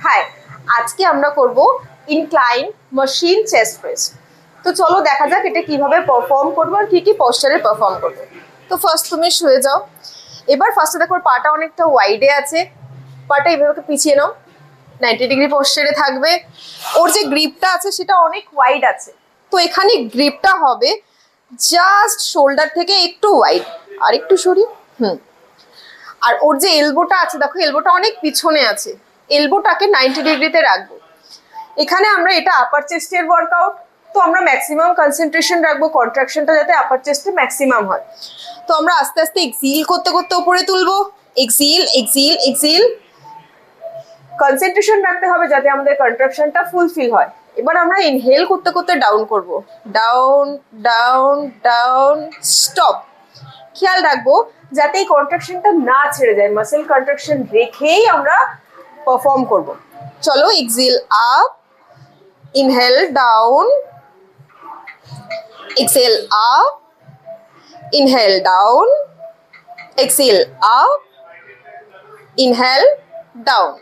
High, আজকে আমরা করব ইনক্লাইন মেশিন চেস্ট প্রেস। তো চলো দেখা যাক এটা কিভাবে পারফর্ম করবো আর কি কি পশ্চারে পারফর্ম করবো। তো ফার্স্ট তুমি শুয়ে যাও। এবার ফার্স্টে দেখো পাটা অনেকটা ওয়াইডে আছে, পাটা এইভাবে পিছিয়ে নাও, 90 ডিগ্রি পশ্চারে থাকবে। ওর যে গ্রিপটা আছে সেটা অনেক ওয়াইড আছে, তো এখানে গ্রিপটা হবে জাস্ট শোল্ডার থেকে একটু ওয়াইড, আর একটু সরি। আর ওর যে এলবোটা আছে, দেখো এলবোটা অনেক পিছনে আছে, এলবোটাকে 90 ডিগ্রিতে রাখবো। এখানে আমরা এটা আপার চেস্টের ওয়ার্কআউট, তো আমরা ম্যাক্সিমাম কনসেন্ট্রেশন রাখবো কন্ট্রাকশনটা যাতে আপার চেস্টে ম্যাক্সিমাম হয়। তো আমরা আস্তে আস্তে এক্সিল করতে করতে উপরে তুলবো, এক্সিল এক্সিল এক্সিল, কনসেন্ট্রেশন রাখতে হবে যাতে আমাদের কন্ট্রাকশনটা ফুলফিল হয়। এবার আমরা ইনহেল করতে করতে ডাউন করব, ডাউন ডাউন ডাউন, স্টপ। খেয়াল রাখবো যাতে এই কন্ট্রাকশনটা না ছেড়ে যায়, মাসেল কন্ট্রাকশন রেখেই আমরা পারফর্ম করব। চলো, exhale up, inhale down, exhale up, inhale down, exhale up, inhale down.